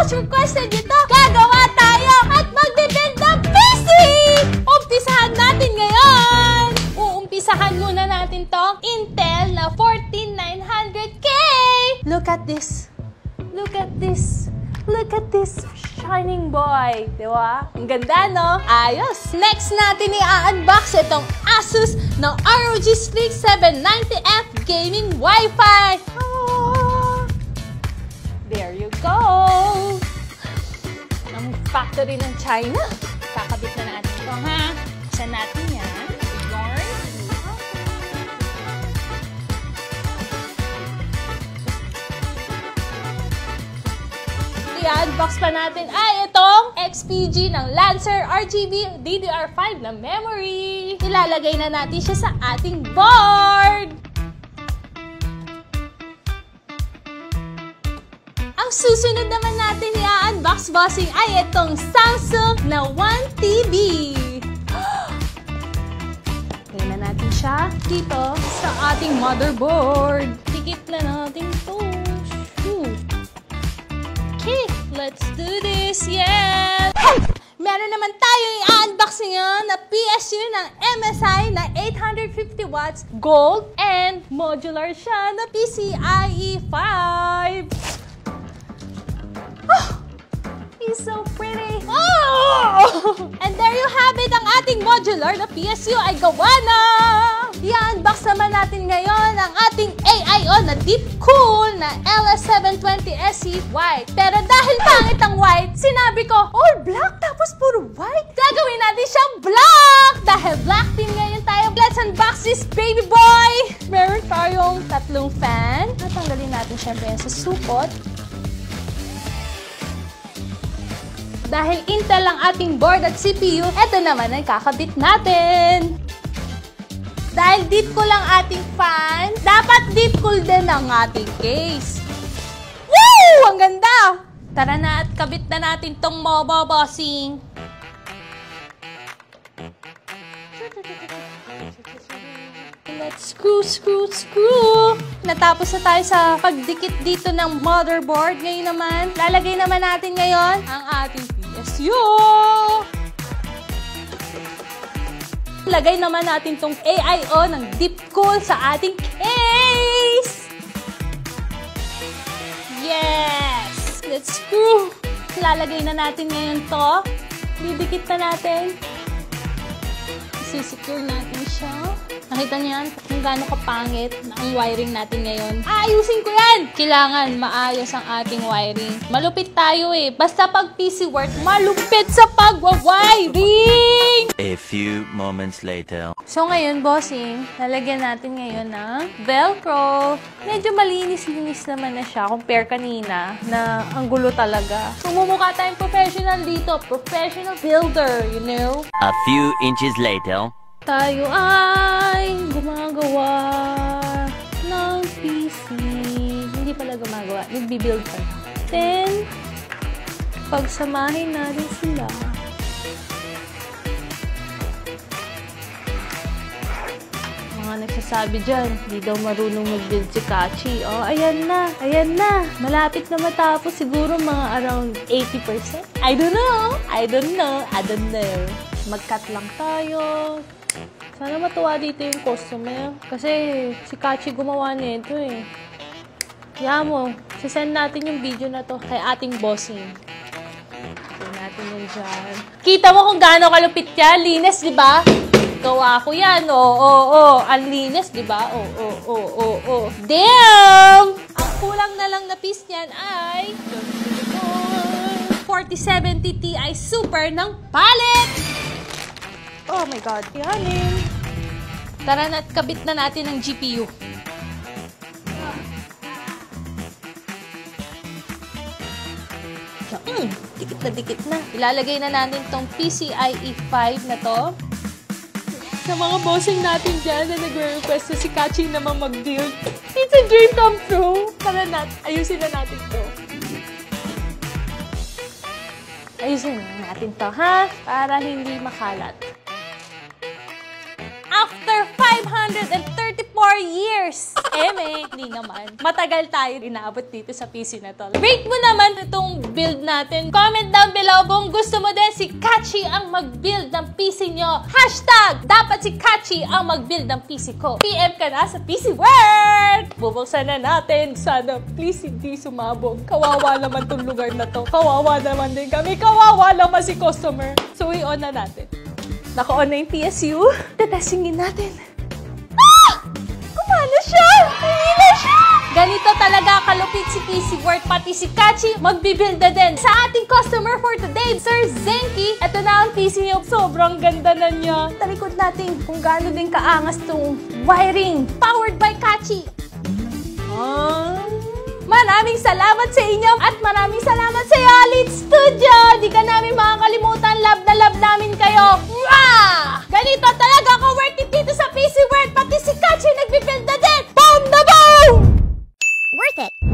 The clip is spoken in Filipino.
most requested ito, gagawa tayo at magbe-build ng PC! Umpisahan natin ngayon! Uumpisahan muna natin tong Intel na 14900K! Look at this! Look at this! Look at this shining boy! Diba? Ang ganda, no? Ayos! Next natin i-unbox itong Asus ng ROG Strix 790F Gaming Wi-Fi! There you go! Ang factory ng China. Kakabit na natin ito, ha? Isa natin yan. Ignore. I-unbox pa natin ay itong XPG ng Lancer RGB DDR5 na memory. Ilalagay na natin siya sa ating board. Ang susunod naman natin i-unbox, bossing, ay itong Samsung na 1TB. Lagay na natin siya dito sa ating motherboard. Dikit na natin ito. Okay, let's do this. Yeah! Meron naman tayo i-unbox ngayon na PSU ng MSI na 850 watts gold and modular siya na PCIe 5. Oh, he's so pretty. Oh! And there you have it, ang ating modular na PSU ay gawa na. I-unbox naman natin ngayon ang ating AIO na Deep Cool na LS720SE white. Pero dahil pangit ang white, sinabi ko, all black tapos puro white. Gagawin natin siyang black! Dahil black team ngayon tayo. Let's unbox this baby boy! Meron tayong tatlong fan. Natanggalin natin syempre yan sa supot. Dahil Intel ang ating board at CPU, eto naman ang kakabit natin. Dahil deep cool ang ating fan, dapat deep cool din ang ating case. Woo! Ang ganda! Tara na at kabit na natin tong MOBA, bossing. Let's screw, screw, screw! Natapos na tayo sa pagdikit dito ng motherboard. Ngayon naman, lalagay naman natin ngayon ang ating PSU. Lagay naman natin tong AIO ng Deep Cool sa ating case. Yes! Let's screw. Lalagay na natin ngayon to. Didikit na natin. Sisecure natin siya. Nakita niyo yan kung gaano kapangit ang wiring natin ngayon. Ayusin ko yan! Kailangan maayos ang ating wiring. Malupit tayo eh. Basta pag PC work, malupit sa pagwa-wiring! A few moments later. So ngayon, bossing, lalagyan natin ngayon ng Velcro. Medyo malinis-linis naman na siya compare kanina na ang gulo talaga. Sumumukha tayong professional dito. Professional builder, you know? A few inches later. Tayo ay gumagawa ng PC. Hindi pala gumagawa. Nagbibuild pa. Then, pagsamahin natin sila. Mga nagsasabi dyan, hindi daw marunong mag-build si Kachi. Oh, ayan na. Ayan na. Malapit na matapos. Siguro mga around 80%. I don't know. I don't know. I don't know. Mag-cut lang tayo. Sana matuwa dito yung customer. Kasi si Kachi gumawa nito eh. Kaya mo, sisend natin yung video na to kay ating bossing. Send natin yun dyan. Kita mo kung gaano kalupit yan. Linis, di ba? Gawa ko yan. Oo. Ang linis, di ba? Oo. Damn! Ang kulang na lang na piece niyan ay 4070 Ti Super ng palit! Oh my God, yanin. Tara na at kabit na natin ang GPU. Dikit na. Ilalagay na natin tong PCIe 5 na to. Sa mga bossing natin dyan na nagre-request na si Kachi naman mag-build. It's a dream come true. Tara na, ayusin na natin to. Ayusin na natin to, ha? Para hindi makalat. After 534 years, Hindi naman. Matagal tayo inaabot dito sa PC na to. Rate mo naman itong build natin. Comment down below kung gusto mo din si Kachi ang mag-build ng PC nyo. Hashtag, dapat si Kachi ang mag-build ng PC ko. PM ka na sa PC World! Bubuksan na natin. Sana, please, hindi sumabog. Kawawa naman tong lugar na to. Kawawa naman din kami. Kawawa naman si customer. So, i-on na natin. Naka-on na yung PSU. Tatestingin natin. Kumana siya! Kumana siya! Ganito talaga kalupit si PC World, pati si Kachi magbibuild na din. Sa ating customer for today, Sir Zenki, ito na ang PC niyo. Sobrang ganda na niya. Talikod natin kung gaano din kaangas tong wiring. Powered by Kachi. Maraming salamat sa inyo at maraming salamat sa Yalit Studio. Di ka namin makakalimutan. Love na love namin kayo. Mwah! Ganito talaga ako worth it dito sa PC World. Pati si Kachi nagbibuild na din. Boom na boom! Worth it.